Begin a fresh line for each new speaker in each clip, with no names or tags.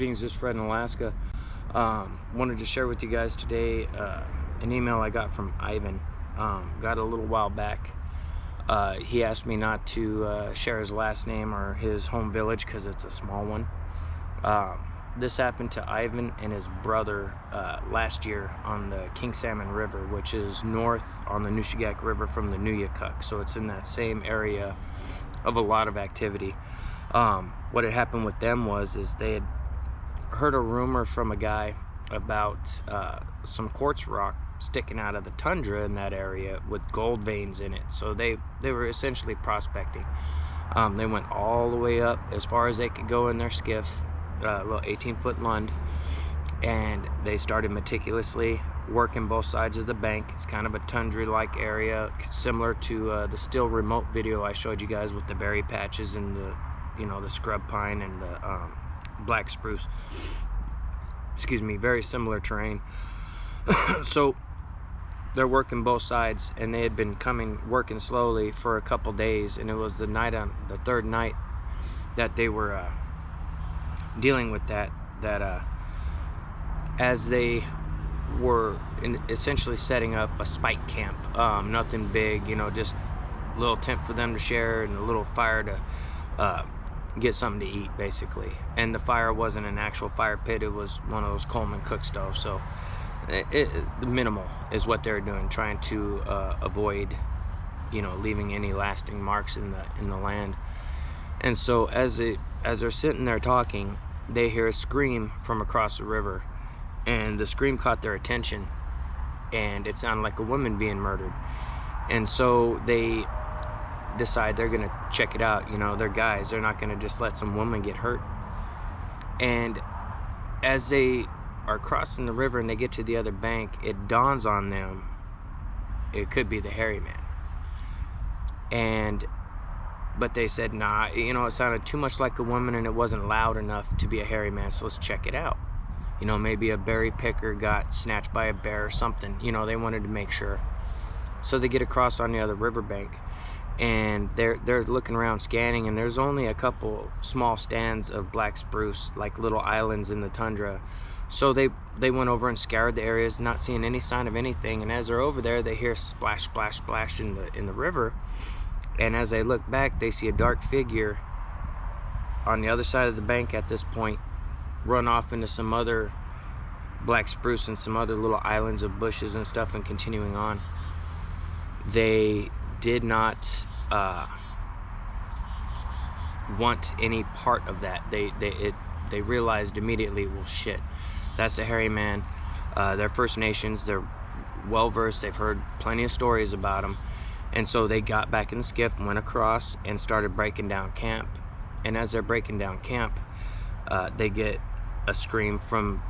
Greetings, this is Fred in Alaska. Wanted to share with you guys today an email I got from Ivan. Got a little while back. He asked me not to share his last name or his home village because it's a small one. This happened to Ivan and his brother last year on the King Salmon River, which is north on the Nushagak River from the Nuyakuk. So it's in that same area of a lot of activity. What had happened with them was they had heard a rumor from a guy about some quartz rock sticking out of the tundra in that area with gold veins in it. So they were essentially prospecting. They went all the way up as far as they could go in their skiff, a little 18-foot Lund, and they started meticulously working both sides of the bank. It's kind of a tundra-like area, similar to the still remote video I showed you guys with the berry patches and the scrub pine and the black spruce. Excuse me, very similar terrain. So they're working both sides, and they had been working slowly for a couple days, and it was the third night that they were dealing with that as they were essentially setting up a spike camp. Nothing big, just a little tent for them to share and a little fire to get something to eat, basically. And the fire wasn't an actual fire pit, it was one of those Coleman cook stoves. So the minimal is what they're doing, trying to avoid leaving any lasting marks in the land. And so as they're sitting there talking, they hear a scream from across the river, and the scream caught their attention, and it sounded like a woman being murdered. And so they decide they're gonna check it out. They're guys, they're not gonna just let some woman get hurt. And as they are crossing the river and they get to the other bank, it dawns on them it could be the hairy man. But they said, nah, it sounded too much like a woman and it wasn't loud enough to be a hairy man, so let's check it out. Maybe a berry picker got snatched by a bear or something. They wanted to make sure. So they get across on the other riverbank, and they're looking around scanning, and there's only a couple small stands of black spruce, like little islands in the tundra. So they went over and scoured the areas, not seeing any sign of anything. And as they're over there, they hear splash, splash, splash in the river. And as they look back, they see a dark figure on the other side of the bank at this point run off into some other black spruce and some other little islands of bushes and stuff, and continuing on. They did not want any part of that. They realized immediately, well, shit, that's a hairy man. They're First Nations, they're well versed, they've heard plenty of stories about them. And so they got back in the skiff, went across, and started breaking down camp. And as they're breaking down camp, they get a scream from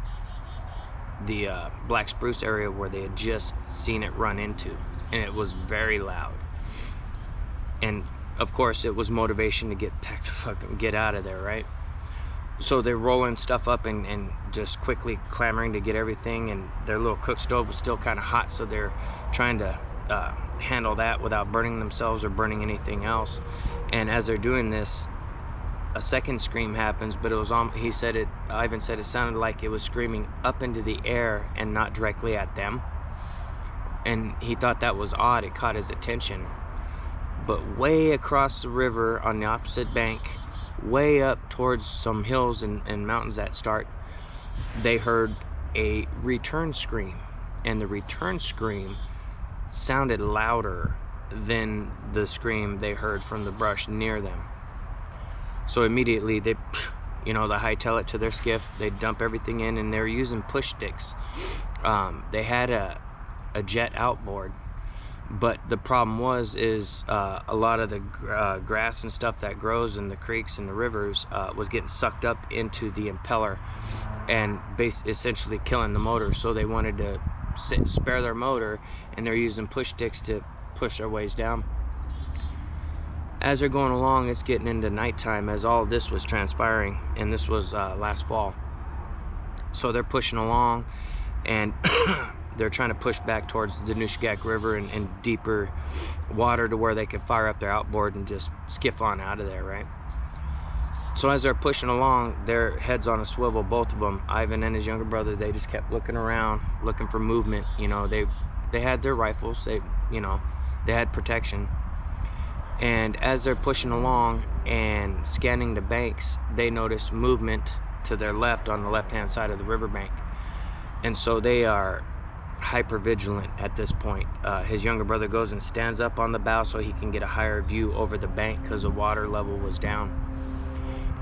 the black spruce area where they had just seen it run into, and it was very loud. And of course, it was motivation to get back to get out of there, right? So they're rolling stuff up and just quickly clamoring to get everything, and their little cook stove was still kind of hot, so they're trying to handle that without burning themselves or burning anything else. And as they're doing this, a second scream happens, but it was Ivan said it sounded like it was screaming up into the air and not directly at them. And he thought that was odd. It caught his attention. But way across the river on the opposite bank, way up towards some hills and mountains that start, they heard a return scream. And the return scream sounded louder than the scream they heard from the brush near them. So immediately they hightail it to their skiff, they dump everything in, and they're using push sticks. They had a jet outboard, but the problem was a lot of the grass and stuff that grows in the creeks and the rivers was getting sucked up into the impeller and essentially killing the motor. So they wanted to spare their motor, and they're using push sticks to push their ways down. As they're going along, it's getting into nighttime as all of this was transpiring, and this was last fall. So they're pushing along, and they're trying to push back towards the Nushagak River and deeper water to where they could fire up their outboard and just skiff on out of there, right? So as they're pushing along, their heads on a swivel, both of them, Ivan and his younger brother, they just kept looking around, looking for movement. You know, they had their rifles, they had protection. And as they're pushing along and scanning the banks, they notice movement to their left on the left-hand side of the riverbank. And so they are hyper vigilant at this point. His younger brother goes and stands up on the bow so he can get a higher view over the bank because the water level was down.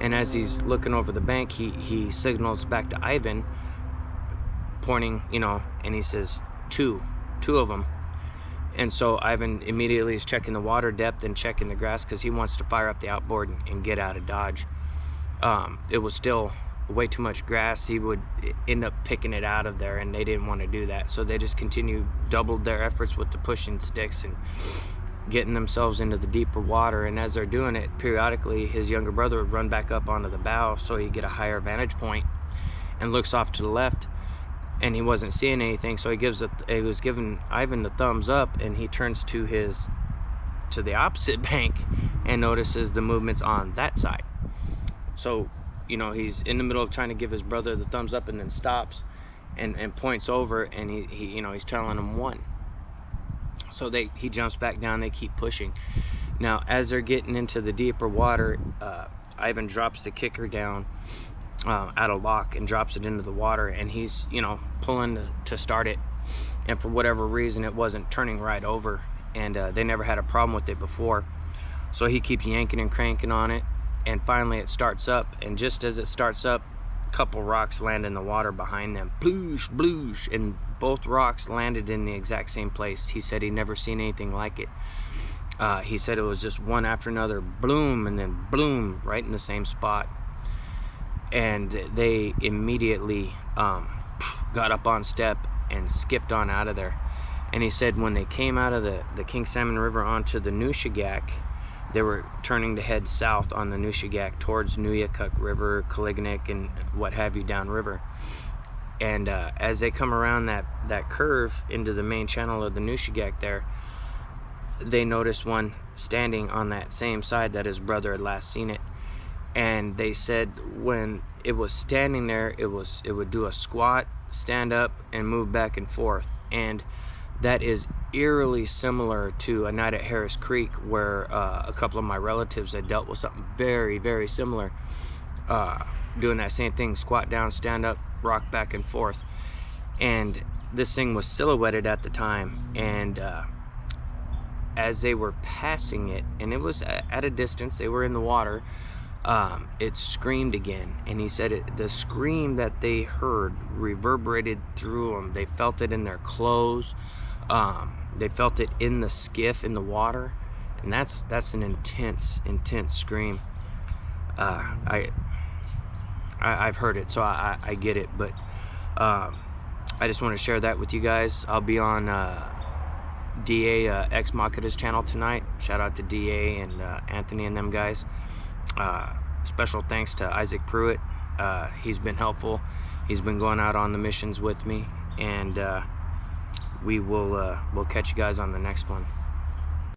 And as he's looking over the bank, he signals back to Ivan, pointing, you know, and he says, two of them. And so Ivan immediately is checking the water depth and checking the grass because he wants to fire up the outboard and get out of Dodge. It was still way too much grass. He would end up picking it out of there, and they didn't want to do that. So they just doubled their efforts with the pushing sticks and getting themselves into the deeper water. And as they're doing it, periodically his younger brother would run back up onto the bow so he'd get a higher vantage point, and looks off to the left, and he wasn't seeing anything. So he was giving Ivan the thumbs up, and he turns to the opposite bank and notices the movements on that side. So, you know, he's in the middle of trying to give his brother the thumbs up, and then stops and points over, and he you know, he's telling him one. So he jumps back down, they keep pushing. Now as they're getting into the deeper water, Ivan drops the kicker down out of lock and drops it into the water, and he's, you know, pulling to start it, and for whatever reason it wasn't turning right over, and they never had a problem with it before. So he keeps yanking and cranking on it, and finally it starts up, and just as it starts up, a couple rocks land in the water behind them. Bloosh, bloosh, and both rocks landed in the exact same place. He said he'd never seen anything like it. He said it was just one after another, bloom, and then bloom, right in the same spot. And they immediately got up on step and skipped on out of there. And he said when they came out of the King Salmon River onto the Nushagak, they were turning to head south on the Nushagak towards Nuyakuk River, Kalignik, and what have you downriver. And as they come around that curve into the main channel of the Nushagak there, they noticed one standing on that same side that his brother had last seen it. And they said when it was standing there, it would do a squat, stand up, and move back and forth. And that is eerily similar to a night at Harris Creek where a couple of my relatives had dealt with something very, very similar, doing that same thing, squat down, stand up, rock back and forth. And this thing was silhouetted at the time, and as they were passing it, and it was at a distance, they were in the water, it screamed again. And he said the scream that they heard reverberated through them. They felt it in their clothes, they felt it in the skiff, in the water, and that's an intense scream. I've heard it, so I get it, but I just want to share that with you guys. I'll be on DA Ex Machina's channel tonight. Shout out to DA and Anthony and them guys. Special thanks to Isaac Pruitt. He's been helpful. He's been going out on the missions with me, and we'll catch you guys on the next one.